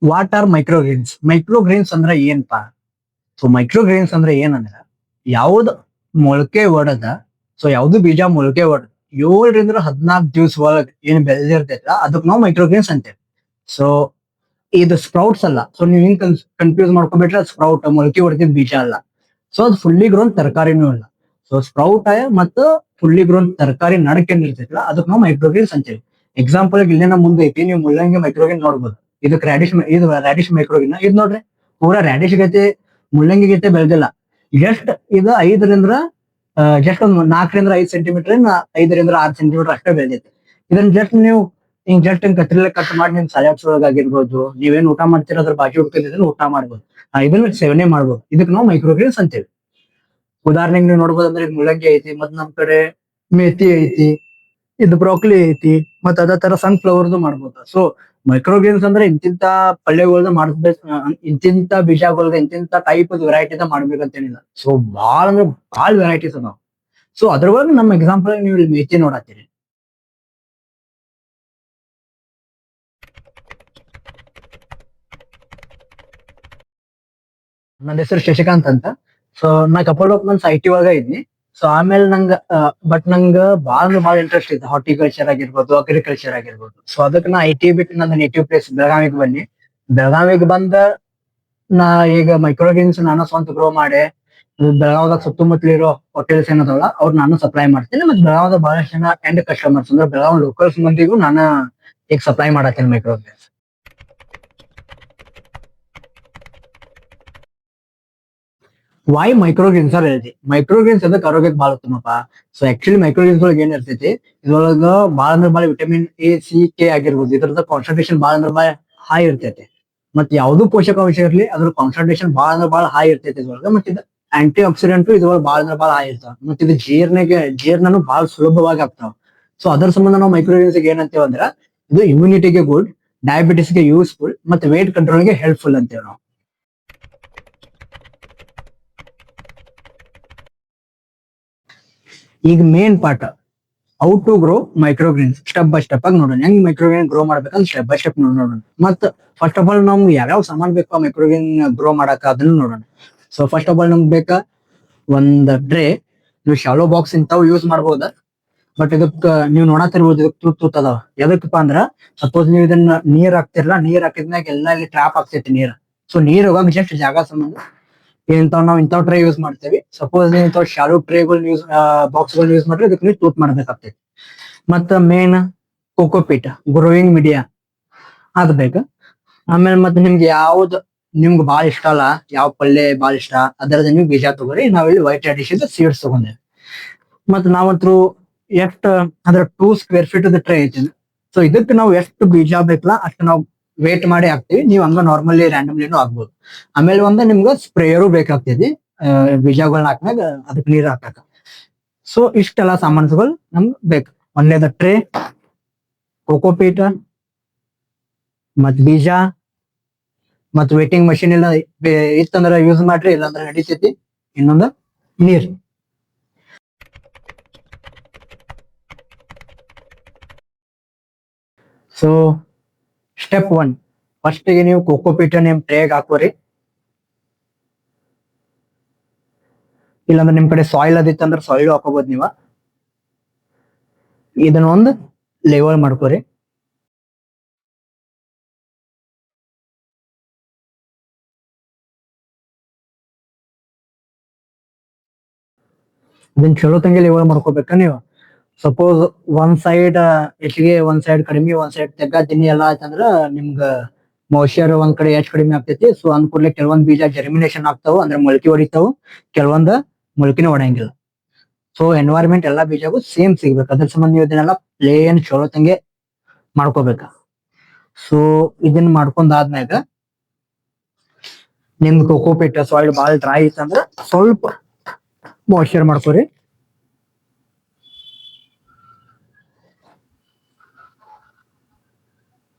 What are microgreens? Microgreens ಅಂದ್ರೆ ಏನ್ಪಾ? So microgreens ಅಂದ್ರೆ ಏನಂದ್ರ ಯಾವ್ದು ಮೊಳಕೆ ಒಡದ, ಸೊ ಯಾವ್ದು ಬೀಜ ಮೊಳಕೆ ಒಡದ 7 ರಿಂದ 14 ದಿವಸ ಒಳಗ್ ಏನ್ ಬೆಳೆದಿರ್ತೈತಲ್ಲ ಅದಕ್ ನಾವು ಮೈಕ್ರೋಗ್ರೀನ್ಸ್ ಅಂತೇವೆ. ಸೊ ಇದು ಸ್ಪ್ರೌಟ್ಸ್ ಅಲ್ಲ. ಸೊ ನೀವ್ ಹಿಂಗ್ ಕನ್ಫ್ಯೂಸ್ ಮಾಡ್ಕೊಂಡ್ಬಿಟ್ರೆ ಸ್ಪ್ರೌಟ್ ಮೊಳಕೆ ಹೊಡೆದಿದ್ ಬೀಜ ಅಲ್ಲ. ಸೊ ಅದು ಫುಲ್ಲಿ ಗ್ರೋನ್ ತರಕಾರಿನೂ ಅಲ್ಲ. ಸೊ ಸ್ಪ್ರೌಟ್ ಮತ್ತು ಫುಲ್ಲಿ ಗ್ರೋನ್ ತರಕಾರಿ ನಡಕ್ ಏನ್ ಇರ್ತೈತಲ್ಲ ಅದಕ್ಕೆ ನಾವು ಮೈಕ್ರೋಗ್ರೀನ್ಸ್ ಅಂತೇವಿ. ಎಕ್ಸಾಂಪಲ್ ಇಲ್ಲೇ ನಮ್ ಮುಂದೆ ಐತಿ, ನೀವು ಮುಳ್ಳಂಗಿ ಮೈಕ್ರೋಗ್ರೀನ್ ನೋಡ್ಬೋದು. ಇದಕ್ಕೆ ಇದು ರ್ಯಾಡಿಶ್ ಮೈಕ್ರೋಗ್ರೀನ್. ಇದ್ ನೋಡ್ರಿ, ಪೂರಾ ರ್ಯಾಡಿಶ್ ಗತೆ ಮುಳ್ಳಂಗಿ ಗತೆ ಬೆಳೆದಿಲ್ಲ. ಜಸ್ಟ್ ಇದು 5 ರಿಂದ ಜಸ್ಟ್ ಒಂದು 4 ರಿಂದ 5 ಸೆಂಟಿಮೀಟರ್, 5 ರಿಂದ 6 ಸೆಂಟಿಮೀಟರ್ ಅಷ್ಟೇ ಬೆಳೆದೈತಿ. ಇದನ್ನ ಜಸ್ಟ್ ನೀವು ಹಿಂಗ್ ಜಸ್ಟ್ ಹಿಂಗ್ ಕತ್ರಿಲೆ ಕಟ್ ಮಾಡಿ ನಿಮ್ ಸಲಾಡ್ಸ್ ಒಳಗ್ ಆಗಿರ್ಬೋದು, ನೀವೇನ್ ಊಟ ಮಾಡ್ತೀರ ಅದ್ರ ಬಾಜು ಹುಡ್ಕಿದ್ರೆ ಊಟ ಮಾಡ್ಬೋದು. ಇದನ್ನ ಸೇವನೆ ಮಾಡ್ಬೋದು. ಇದಕ್ಕೆ ನಾವು ಮೈಕ್ರೋಗ್ರೀನ್ಸ್ ಅಂತೇವಿ. ಉದಾಹರಣೆಗೆ ನೀವು ನೋಡ್ಬೋದು ಅಂದ್ರೆ ಮುಳ್ಳಂಗಿ ಐತಿ, ಮತ್ ನಮ್ ಕಡೆ ಮೇಥಿ ಐತಿ, ಇದು ಬ್ರೋಕೊಲಿ ಐತಿ, ಮತ್ ಅದೇ ತರ ಸನ್ಫ್ಲವರ್ದು ಮಾಡ್ಬೋದು. ಸೊ ಮೈಕ್ರೋಗ್ರೀನ್ಸ್ ಅಂದ್ರೆ ಇಂತಿಂತ ಪಲ್ಯಗಳ್ದ ಮಾಡ್ಬೇಕು, ಇಂತಿಂತ ಬೀಜಗಳ್ದ ಇಂತಿಂತ ಟೈಪ್ ವೆರೈಟಿದ ಮಾಡ್ಬೇಕಂತೇನಿಲ್ಲ. ಸೊ ಬಾಳ ಅಂದ್ರೆ ಬಾಳ ವೆರೈಟೀಸ್ ಅದಾವ. ಸೊ ಅದ್ರೊಳಗೆ ನಮ್ ಎಕ್ಸಾಂಪಲ್ ನೀವು ಇಲ್ಲಿ ಮೇಥಿ ನೋಡತ್ತೀರಿ. ನನ್ನ ಹೆಸರು ಶಶಿಕಾಂತ್ ಅಂತ. ಸೊ ನಾ ಕಪಲ್ ಆಫ್ ಮಂತ್ಸ್ IT ಒಳಗ ಇದ್ನಿ. ಸೊ ಆಮೇಲೆ ನಂಗ ಬಾಳ ಇಂಟ್ರೆಸ್ಟ್ ಇತ್ತು, ಹಾರ್ಟಿಕಲ್ಚರ್ ಆಗಿರ್ಬೋದು, ಅಗ್ರಿಕಲ್ಚರ್ ಆಗಿರ್ಬೋದು. ಸೊ ಅದಕ್ಕೆ ನಾ IT ಬಿಟ್ಟು ನನ್ನ ನೇಟಿವ್ ಪ್ಲೇಸ್ ಬೆಳಗಾವಿಗೆ ಬನ್ನಿ. ಬೆಳಗಾವಿಗೆ ಬಂದ ನಾ ಈಗ ಮೈಕ್ರೋಗ್ರೀನ್ಸ್ ನಾನು ಸ್ವಂತ ಗ್ರೋ ಮಾಡಿ ಬೆಳಗಾವದಾಗ ಸುತ್ತಮುತ್ತಲ ಇರೋ ಹೋಟೆಲ್ಸ್ ಏನದಲ್ಲ ಅವ್ರು ನಾನು ಸಪ್ಲೈ ಮಾಡ್ತೀನಿ. ಮತ್ತೆ ಬೆಳಗಾವದ ಬಹಳಷ್ಟು ಜನ ಎಂಡ್ ಕಸ್ಟಮರ್ಸ್ ಅಂದ್ರೆ ಬೆಳಗಾವ್ ಲೋಕಲ್ಸ್ ಮಂದಿಗೂ ನಾನು ಈಗ ಸಪ್ಲೈ ಮಾಡತ್ತೀನಿ microgreens. Why microgreens are healthy? Microgreens ಅದಕ್ಕೆ ಆರೋಗ್ಯಕ್ಕೆ ಭಾಳ ಉತ್ತಮಪ್ಪ. ಸೊ ಆಕ್ಚುಲಿ ಮೈಕ್ರೋಗ್ರೀನ್ಸ್ ಒಳಗೆ ಏನ್ ಇರ್ತೈತಿ, ಇದ್ರೊಳಗ ಭಾಳ ಅಂದ್ರೆ ಭಾಳ ವಿಟಮಿನ್ A, C, K ಆಗಿರ್ಬೋದು. ಇದ್ರದ ಕಾನ್ಸಂಟ್ರೇಷನ್ ಭಾಳ ಅಂದ್ರೆ ಭಾಳ ಹೈ ಇರ್ತೈತಿ. ಮತ್ತೆ ಯಾವ್ದು ಪೋಷಕಾಂಶ ಇರ್ಲಿ ಅದ್ರ ಕಾನ್ಸಂಟ್ರೇಷನ್ ಭಾಳ ಅಂದ್ರೆ ಭಾಳ ಹೈ ಇರ್ತೈತಿ ಇದ್ರೊಳಗ. ಮತ್ತೆ ಇದು ಆಂಟಿ ಆಕ್ಸಿಡೆಂಟ್ ಇದ್ರೊಳಗೆ ಭಾಳ ಅಂದ್ರೆ ಭಾಳ ಹೈ ಇರ್ತಾವ. ಮತ್ತೆ ಇದು ಜೀರ್ಣನು ಭಾಳ ಸುಲಭವಾಗಿ ಆಗ್ತಾವ. ಸೊ ಅದ್ರ ಸಂಬಂಧ ನಾವು ಮೈಕ್ರೋಗ್ರೀನ್ಸ್ ಏನಂತೇವ ಅಂದ್ರ ಇದು ಇಮ್ಯುನಿಟಿಗೆ ಗುಡ್, ಡಯಾಬಿಟಿಸ್ಗೆ ಯೂಸ್ಫುಲ್, ಮತ್ತೆ ವೇಟ್ ಕಂಟ್ರೋಲ್ಗೆ ಹೆಲ್ಪ್ಫುಲ್ ಅಂತೇವೆ ನಾವು. ಈಗ main part how to grow microgreens step by step ಆಗಿ ನೋಡೋಣ. ಹೆಂಗ್ ಮೈಕ್ರೋಗ್ರೀನ್ ಗ್ರೋ ಮಾಡ್ಬೇಕಂತ ಸ್ಟೆಪ್ ಬೈ ಸ್ಟೆಪ್ ನೋಡೋಣ. ಮತ್ ಫಸ್ಟ್ ಆಫ್ ಆಲ್ ನಮ್ಗೆ ಯಾವ್ಯಾವ ಸಾಮಾನ್ ಬೇಕು ಮೈಕ್ರೋಗ್ರೀನ್ ಗ್ರೋ ಮಾಡಕ ಅದನ್ನ ನೋಡೋಣ. ಸೊ ಫಸ್ಟ್ ಆಫ್ ಆಲ್ ನಮ್ಗೆ ಬೇಕಾ ಒಂದ್ ಟ್ರೇ. ನೀವು ಶಾಲೋ ಬಾಕ್ಸ್ ಇಂತಾವ್ ಯೂಸ್ ಮಾಡ್ಬೋದ. ಬಟ್ ಇದಕ್ ನೀವು ನೋಡತಿರ್ಬೋದು ಇದಕ್ ತೂತ್ ಅದಾವ. ಎದಕ್ಕಪ್ಪ ಅಂದ್ರ ಸಪೋಸ್ ನೀವು ಇದನ್ನ ನೀರ್ ಹಾಕ್ತಿರಲ್ಲ, ನೀರ್ ಹಾಕಿದ್ಮ್ಯಾಗ ಎಲ್ಲಾ ಇಲ್ಲಿ ಟ್ರಾಪ್ ಆಗ್ತೈತಿ ನೀರ್. ಸೊ ನೀರ್ ಹೋಗಕ್ ಜಸ್ಟ್ ಜಾಗ ಸಂಬಂಧ ಇಂತಾವ್ ಟ್ರೇ ಯೂಸ್ ಮಾಡ್ತೇವಿ. ಸಪೋಸ್ ನೀವು ಇಂತಾವ್ ಶಾಲೋ ಟ್ರೇಗಳು ಯೂಸ್ ಬಾಕ್ಸ್ ಗಳು ಯೂಸ್ ಮಾಡ್ರೆ ಇದಕ್ಕೆ ನೀವು ತೂತ್ ಮಾಡ್ಬೇಕಾಗ್ತೈತಿ. ಮತ್ತ ಮೇನ್ ಕೋಕೋಪೀಟ್ ಗ್ರೋಯಿಂಗ್ ಮೀಡಿಯಾ ಅದ್ ಬೇಕು. ಆಮೇಲೆ ಮತ್ತೆ ನಿಮ್ಗೆ ಯಾವ್ದು ನಿಮ್ಗೆ ಬಾಳ ಇಷ್ಟ ಅಲ್ಲ, ಯಾವ ಪಲ್ಯ ಬಾಳ ಇಷ್ಟ ಅದರದ ನೀವು ಬೀಜ ತಗೋರಿ. ನಾವಿಲ್ಲಿ ವೈಟ್ ರ್ಯಾಡಿಶ್ ಸೀಡ್ಸ್ ತಗೊಂಡೇವಿ. ಮತ್ ನಾವಂತ್ರು ಎಷ್ಟ್ ಅಂದ್ರೆ 2 ಸ್ಕ್ವೇರ್ ಫೀಟ್ ಟ್ರೇ ಐತಿ. ಸೊ ಇದಕ್ಕೆ ನಾವು ಎಷ್ಟು ಬೀಜ ಬೇಕಲ್ಲ ಅಷ್ಟು ನಾವು ವೇಟ್ ಮಾಡಿ ಹಾಕ್ತಿವಿ. ನೀವು ಹಂಗ ನಾರ್ಮಲಿ ರ್ಯಾಂಡಮ್ಲಿನೂ ಆಗ್ಬೋದು. ಆಮೇಲೆ ನಿಮ್ಗ ಸ್ಪ್ರೇಯರು ಬೇಕಾಗ್ತೈತಿ ಬೀಜಗಳನ್ನ ಹಾಕ್ಮ್ಯಾಗ ಅದಕ್ಕೆ ನೀರ್ ಹಾಕಕ. ಸೊ ಇಷ್ಟೆಲ್ಲಾ ಸಾಮಾನುಗಳು ನಮ್ಗೆ ಬೇಕು. ಒಂದೇದ ಟ್ರೇ, ಕೋಕೋಪೀಟ್, ಮತ್ ಬೀಜ, ಮತ್ ವೇಟಿಂಗ್ ಮಷಿನ್ ಎಲ್ಲ ಇತ್ತಂದ್ರ ಯೂಸ್ ಮಾಡ್ರಿ, ಇಲ್ಲಾಂದ್ರೆ ನಡೀತೈತಿ. ಇನ್ನೊಂದು ನೀರ್. ಸೊ ಸ್ಟೆಪ್ 1, ಫಸ್ಟ್ ಗೆ ನೀವು ಕೋಕೋಪೀಟ್ ನಿಮ್ ಟ್ರೇಗ್ ಹಾಕೋರಿ. ಇಲ್ಲಾಂದ್ರೆ ನಿಮ್ ಕಡೆ ಸಾಯಿಲ್ ಅದಿತ್ತಂದ್ರೆ ಸಾಯಿಲ್ ಹಾಕೋಬಹುದು ನೀವ. ಇದನ್ನ ಒಂದು ಲೆವೆಲ್ ಮಾಡ್ಕೋರಿ. ಇದನ್ನ ಚಲೋ ತಂಗಿ ಲೆವೆಲ್ ಮಾಡ್ಕೋಬೇಕ ನೀವು. ಸಪೋಸ್ ಒಂದ್ ಸೈಡ್ ಹೆಚ್ಚಿಗೆ, ಒಂದ್ ಸೈಡ್ ಕಡಿಮೆ, ಒಂದ್ ಸೈಡ್ ತೆಗ್ಗಾತೀನಿ ಎಲ್ಲ ಆಯ್ತಂದ್ರ ನಿಮ್ಗ ಮೋಯ್ಚರ್ ಒಂದ್ ಕಡೆ ಹೆಚ್ಚ್ ಕಡಿಮೆ ಆಗ್ತೈತಿ. ಸೊ ಅನ್ಕೂಡ್ಲೆ ಕೆಲವೊಂದ್ ಬೀಜ ಜರ್ಮಿನೇಷನ್ ಆಗ್ತಾವ ಅಂದ್ರೆ ಮೊಳಕೆ ಹೊಡಿತಾವ, ಕೆಲವೊಂದ್ ಮೊಳಕೆನೇ ಹೊಡೆಯಂಗಿಲ್ಲ. ಸೊ ಎನ್ವೈರ್ಮೆಂಟ್ ಎಲ್ಲಾ ಬೀಜಗೂ ಸೇಮ್ ಸಿಗ್ಬೇಕು. ಅದ್ರ ಸಂಬಂಧ ನೀವು ಇದನ್ನೆಲ್ಲ ಪ್ಲೇನ್ ಚಲೋ ತಂಗೆ ಮಾಡ್ಕೋಬೇಕ. ಸೊ ಇದನ್ನ ಮಾಡ್ಕೊಂಡಾದ್ಮ್ಯಾಗ ನಿಮ್ದು ಕೋಕೋಪೀಟ್ ಸಾಯಿಲ್ ಬಾಳ ಡ್ರೈ ಇತ್ತಂದ್ರ ಸ್ವಲ್ಪ ಮಾಯ್ಚರ್ ಮಾಡ್ಕೋರಿ.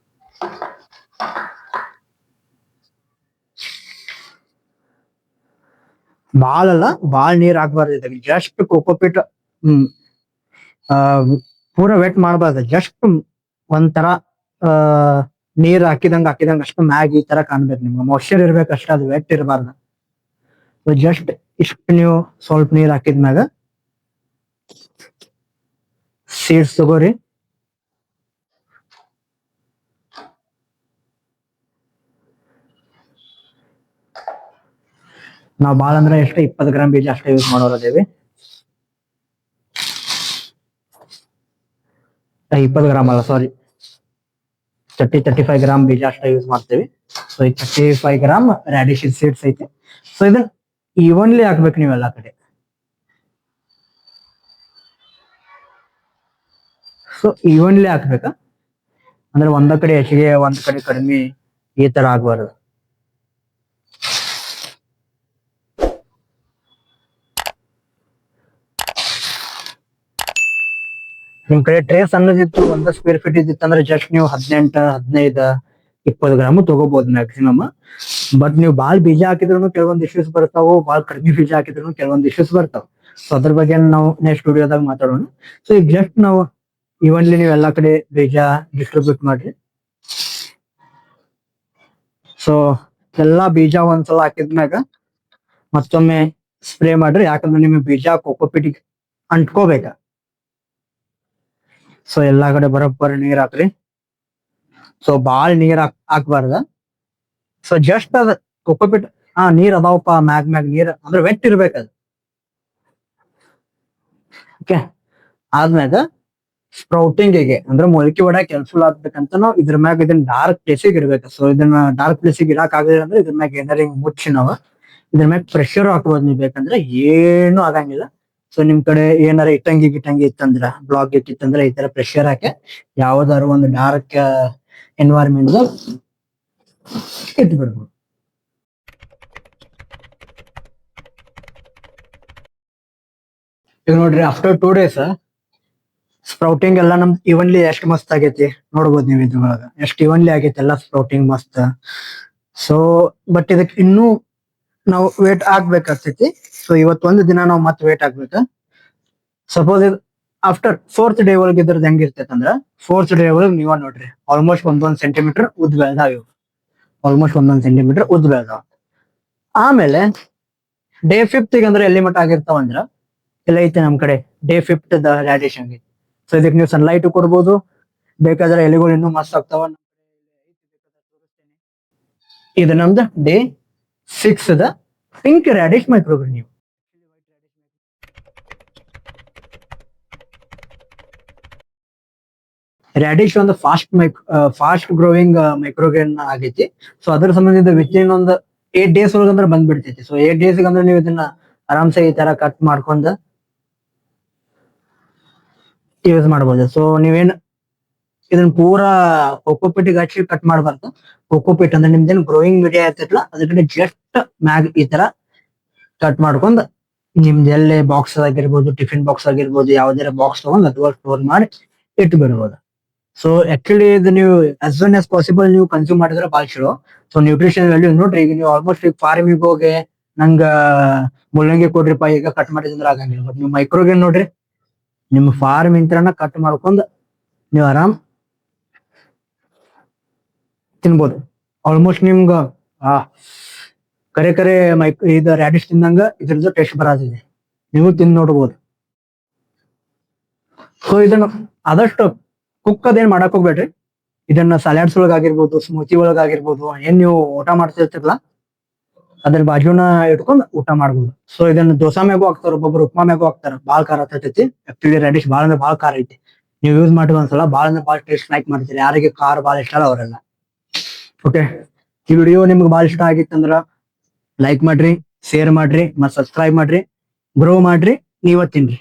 ಬಾಳ ಅಲ್ಲ, ಬಾಳ ನೀರ್ ಹಾಕ್ಬಾರ್ದು ಇದಕ್ಕೆ. ಜಸ್ಟ್ ಕೋಕೋಪೀಟ್ ಹ್ಮ್ ಆ ಪೂರ ವೆಟ್ ಮಾಡಬಾರ್ದು. ಜಸ್ಟ್ ಒಂಥರ ನೀರ್ ಹಾಕಿದಂಗ ಅಷ್ಟು ಮ್ಯಾಗ್ ಈ ತರ ಕಾಣ್ಬೇಕು, ನಿಮ್ಗೆ ಮಾಯ್ಶ್ಚರ್ ಇರ್ಬೇಕು ಅಷ್ಟ, ಅದು ವೆಟ್ ಇರಬಾರ್ದು. ಜಸ್ಟ್ ಇಷ್ಟು ನೀವು ಸ್ವಲ್ಪ ನೀರ್ ಹಾಕಿದ್ಮ್ಯಾಗ ಸೀಡ್ಸ್ ತಗೋರಿ. ನಾವ್ ಬಾಳ ಅಂದ್ರೆ ಎಷ್ಟು 20 ಗ್ರಾಮ್ ಬೀಜ ಅಷ್ಟೇ ಯೂಸ್ ಮಾಡೋರದೇವಿ. 20 ಗ್ರಾಮ್ ಅಲ್ಲ, ಸಾರಿ, 35 ಗ್ರಾಮ್ ಬೀಜ ಅಷ್ಟೇ ಯೂಸ್ ಮಾಡ್ತೇವಿ. ಸೊ ಈ 35 ಗ್ರಾಮ್ ರ್ಯಾಡಿಶ್ ಸೀಡ್ಸ್ ಐತಿ. ಸೊ ಇದನ್ನ ಈವನ್ಲಿ ಹಾಕ್ಬೇಕು ನೀವು ಎಲ್ಲಾ ಕಡೆ. ಸೊ ಈವನ್ಲಿ ಹಾಕ್ಬೇಕ, ಅಂದ್ರೆ ಒಂದ ಕಡೆ ಹೆಚ್ಚಿಗೆ ಒಂದ್ ಕಡೆ ಕಡಿಮೆ ಈ ತರ ಆಗ್ಬಾರ್ದು. ನಿಮ್ ಕಡೆ ಟ್ರೇಸ್ ಅನ್ನೋದಿತ್ತು, 1 ಸ್ಕ್ವೇರ್ ಫೀಟ್ ಇದ್ದಿತ್ತು ಅಂದ್ರೆ ಜಸ್ಟ್ ನೀವು 18, 15, 20 ಗ್ರಾಮ್ ತಗೋಬಹುದು ಮ್ಯಾಕ್ಸಿಮಮ್. ಬಟ್ ನೀವು ಬಾಳ್ ಬೀಜ ಹಾಕಿದ್ರು ಕೆಲವೊಂದು ಇಶ್ಯೂಸ್ ಬರ್ತಾವು, ಬಾಳ್ ಕಡಿಮೆ ಬೀಜ ಹಾಕಿದ್ರು ಕೆಲವೊಂದು ಇಶ್ಯೂಸ್ ಬರ್ತಾವ. ಸೊ ಅದ್ರ ಬಗ್ಗೆ ನಾವು ನೆಕ್ಸ್ಟ್ ವಿಡಿಯೋದಾಗ ಮಾತಾಡೋಣ. ಸೊ ಈಗ ಜಸ್ಟ್ ನಾವು ಇವನ್ಲಿ ನೀವು ಎಲ್ಲಾ ಕಡೆ ಬೀಜ ಡಿಸ್ಟ್ರಿಬ್ಯೂಟ್ ಮಾಡ್ರಿ. ಸೊ ಎಲ್ಲಾ ಬೀಜ ಒಂದ್ಸಲ ಹಾಕಿದ್ಮ್ಯಾಗ ಮತ್ತೊಮ್ಮೆ ಸ್ಪ್ರೇ ಮಾಡ್ರಿ, ಯಾಕಂದ್ರೆ ನಿಮ್ಗೆ ಬೀಜ ಕೋಕೋಪಿಟಿಗೆ ಅಂಟ್ಕೋಬೇಕ. ಸೊ ಎಲ್ಲಾ ಕಡೆ ಬರೋಬ್ಬರ ನೀರ್ ಹಾಕ್ರಿ. ಸೊ ಬಾಳ್ ನೀರ್ ಹಾಕ್ಬಾರ್ದ. ಸೊ ಜಸ್ಟ್ ಅದ ಕೋಕೋಪಿಟ್ ನೀರ್ ಅದಾವಪ್ಪ ಮ್ಯಾಗ್ ನೀರ್ ಅಂದ್ರೆ ವೆಟ್ ಇರ್ಬೇಕದ. ಓಕೆ, ಆದ್ಮ್ಯಾಗ ಸ್ಪ್ರೌಟಿಂಗಿಗೆ ಅಂದ್ರೆ ಮೊಳಕೆ ಒಡಕ್ ಹೆಲ್ಪ್ಫುಲ್ ಆಗ್ಬೇಕಂತ ನಾವು ಇದ್ರ ಮ್ಯಾಗ ಇದನ್ನ ಡಾರ್ಕ್ ಪ್ಲೇಸಿಗೆ ಇಡ್ಬೇಕು. ಸೊ ಇದನ್ನ ಡಾರ್ಕ್ ಪ್ಲೇಸಿಗೆ ಇಡಕ್ ಆಗಲಿಲ್ಲ ಅಂದ್ರೆ ಇದ್ರ ಮ್ಯಾಗ ಏನಾರ ಹಿಂಗ್ ಮುಚ್ಚಿ ನಾವ ಇದ್ರ ಮ್ಯಾಗ ಪ್ರೆಷರ್ ಹಾಕ್ಬೋದು ನೀವು ಬೇಕಂದ್ರೆ, ಏನು ಆಗಂಗಿಲ್ಲ. ಸೊ ನಿಮ್ ಕಡೆ ಏನಾರ ಇಟ್ಟಂಗಿ ಇತ್ತಂದ್ರ ಬ್ಲಾಕ್ ಇಟ್ಟಿತ್ತಂದ್ರ ಈ ತರ ಪ್ರೆಷರ್ ಹಾಕಿ ಯಾವ್ದಾರು ಒಂದು ಡಾರ್ಕ್ ಎನ್ವೈರನ್ಮೆಂಟ್ ಇಟ್ಬಿಡ್ಬೋದು. ಈಗ ನೋಡ್ರಿ, ಆಫ್ಟರ್ 2 days ಸ್ಪ್ರೌಟಿಂಗ್ ಎಲ್ಲ ನಮ್ದು ಇವನ್ಲಿ ಎಷ್ಟು ಮಸ್ತ್ ಆಗೈತಿ ನೋಡ್ಬೋದು ನೀವು. ಇದ್ರೊಳಗ ಎಷ್ಟು ಇವನ್ಲಿ ಆಗೈತಿ ಎಲ್ಲ ಸ್ಪ್ರೌಟಿಂಗ್ ಮಸ್ತ್. ಸೊ ಬಟ್ ಇದಕ್ಕೆ ಇನ್ನೂ ನಾವು ವೇಟ್ ಆಗ್ಬೇಕಾಗ್ತೈತಿ. ಸೊ ಇವತ್ತೊಂದು ದಿನ ನಾವು ಮತ್ತೆ ವೇಟ್ ಆಗ್ಬೇಕ. ಸಪೋಸ್ ಇದು ಆಫ್ಟರ್ 4th ಡೇ ಒಳಗೆ ಇದ್ರದ್ದು ಹೆಂಗಿರ್ತೈತೆ ಅಂದ್ರ 4th ಡೇ ಒಳಗೆ ನೀವ ನೋಡ್ರಿ ಆಲ್ಮೋಸ್ಟ್ 1 ಸೆಂಟಿಮೀಟರ್ ಉದ್ದ ಬೆಳ್ದಾವ ಇವು. ಆಲ್ಮೋಸ್ಟ್ 1 ಸೆಂಟಿಮೀಟರ್ ಉದ್ದ ಬೆಳ್ದಾವ. ಆಮೇಲೆ ಡೇ 5th ಅಂದ್ರೆ ಎಲ್ಲಿ ಮಟ್ಟ ಆಗಿರ್ತಾವ ಅಂದ್ರ ಇಲ್ಲ ಐತೆ ನಮ್ ಕಡೆ ಡೇ 5th ರ್ಯಾಡಿಶನ್. ಸೊ ಇದಕ್ಕೆ ನೀವು ಸನ್ಲೈಟ್ ಕೊಡ್ಬೋದು, ಬೇಕಾದ್ರೆ ಎಲೆಗಳು ಇನ್ನೂ ಮಸ್ತ್ ಆಗ್ತಾವ. ಇದು ನಮ್ದು ಡೇ 6 ಪಿಂಕ್ ರ್ಯಾಡಿಶ್ ಮೈಕ್ರೋಗ್ರೀನ್. ನೀವು ರ್ಯಾಡಿಶ್ ಒಂದು ಫಾಸ್ಟ್ ಗ್ರೋವಿಂಗ್ ಮೈಕ್ರೋಗ್ರೀನ್ ಆಗೈತಿ. ಸೊ ಅದ್ರ ಸಂಬಂಧಿತ ವಿತಿನ್ ಒಂದು 8 days ಒಳಗಂದ್ರೆ ಬಂದ್ಬಿಡ್ತೈತಿ. ಸೊ 8 days ಅಂದ್ರೆ ನೀವು ಇದನ್ನ ಆರಾಮ್ಸೆ ಈ ತರ ಕಟ್ ಮಾಡ್ಕೊಂಡ ಯೂಸ್ ಮಾಡ್ಬೋದು. ಸೊ ನೀವೇನ್ ಇದನ್ನ ಪೂರಾ ಕೋಕೋಪಿಟಿಗೆ ಹಚ್ಚಿ ಕಟ್ ಮಾಡ್ಬಾರ್ದು. ಕೋಕೋಪಿಟ್ ಅಂದ್ರೆ ನಿಮ್ದೇನು ಗ್ರೋಯಿಂಗ್ ಮೀಡಿಯಾ ಇರ್ತೈತಲ್ಲ ಅದ್ರ ಕಡೆ ಜಸ್ಟ್ ಮ್ಯಾಗ್ ಈ ತರ ಕಟ್ ಮಾಡ್ಕೊಂಡ್ ನಿಮ್ದು ಎಲ್ಲೇ ಬಾಕ್ಸ್ ಆಗಿರ್ಬೋದು, ಟಿಫಿನ್ ಬಾಕ್ಸ್ ಆಗಿರ್ಬೋದು, ಯಾವ್ದಾರ ಬಾಕ್ಸ್ ತಗೊಂಡ್ ಅದ್ರೊಳಗೆ ಸ್ಟೋರ್ ಮಾಡಿ ಇಟ್ಟು ಬಿಡ್ಬೋದು. ಸೊ ಆಕ್ಚುಲಿ ಇದು ನೀವು ಆಸ್ ಸೂನ್ ಆಸ್ ಪಾಸಿಬಲ್ ನೀವು ಕನ್ಸ್ಯೂಮ್ ಮಾಡಿದ್ರೆ ಭಾಳ ಚಲೋ. ಸೊ ನ್ಯೂಟ್ರಿಷನ್ ವ್ಯಾಲ್ಯೂ ನೋಡ್ರಿ, ಈಗ ನೀವು ಆಲ್ಮೋಸ್ಟ್ ಈಗ ಫಾರ್ಮಿಗೆ ಹೋಗಿ ನಂಗ ಮುಳ್ಳಂಗಿ ಕೊಡ್ರಿಪ್ಪ ಈಗ ಕಟ್ ಮಾಡಿದ್ರೆ ಆಗಂಗಿಲ್ಲ. ಬಟ್ ನೀವು ಮೈಕ್ರೋಗ್ರೀನ್ ನೋಡ್ರಿ, ನಿಮ್ ಫಾರ್ಮ್ ಇಂತ್ರನ ಕಟ್ ಮಾಡ್ಕೊಂಡ್ ನೀವು ಆರಾಮ್ ತಿನ್ಬೋದು. ಆಲ್ಮೋಸ್ಟ್ ನಿಮ್ಗ ಕರೆ ಇದು ರ್ಯಾಡಿಶ್ ತಿಂದಂಗ ಇದ್ರದ್ದು ಟೇಸ್ಟ್ ಬರೋದಿದೆ, ನೀವು ತಿಂದು ನೋಡ್ಬೋದು. ಸೊ ಇದನ್ನ ಆದಷ್ಟು ಕುಕ್ ಅದೇನ್ ಮಾಡಕ್ ಹೋಗ್ಬೇಡ್ರಿ. ಇದನ್ನ ಸಲಾಡ್ಸ್ ಒಳಗಾಗಿರ್ಬೋದು, ಸ್ಮೂತಿ ಒಳಗಾಗಿರ್ಬೋದು, ಏನ್ ನೀವು ಊಟ ಮಾಡ್ತಿರ್ತಿರಲ್ಲ ಅದ್ರ ಬಾಜುನ ಇಟ್ಕೊಂಡ್ ಊಟ ಮಾಡ್ಬೋದು. ಸೊ ಇದನ್ನ ದೋಸಾ ಮ್ಯಾಗೂ ಹಾಕ್ತಾರ, ಒಬ್ಬೊಬ್ರು ಉಪ್ಮಾ ಮ್ಯಾಗೂ ಹಾಕ್ತಾರ. ಬಾಳ್ ಖಾರ ಆಗ್ತೈತಿ. ಆಕ್ಚುಲಿ ರ್ಯಾಡಿಶ್ ಬಾಳ ಅಂದ್ರೆ ಬಾಳ ಖಾರ ಐತಿ. ನೀವು ಯೂಸ್ ಮಾಡಿ ಒಂದ್ಸಲ ಬಾಳ ಅಂದ್ರೆ ಬಾಳ ಟೇಸ್ಟ್ ಲೈಕ್ ಮಾಡ್ತೀರಿ. ಯಾರಿಗೆ ಖಾರ ಬಾಳ ಇಷ್ಟ ಅಲ್ಲ ಅವರೆಲ್ಲ. ಓಕೆ, ಈ ವಿಡಿಯೋ ನಿಮ್ಗೆ ಬಾಳ ಇಷ್ಟ ಆಗಿತ್ತಂದ್ರ ಲೈಕ್ ಮಾಡ್ರಿ, ಶೇರ್ ಮಾಡ್ರಿ, ಮತ್ ಸಬ್ಸ್ಕ್ರೈಬ್ ಮಾಡ್ರಿ, ಗ್ರೋ ಮಾಡ್ರಿ, ನೀವ ತಿನ್ರಿ.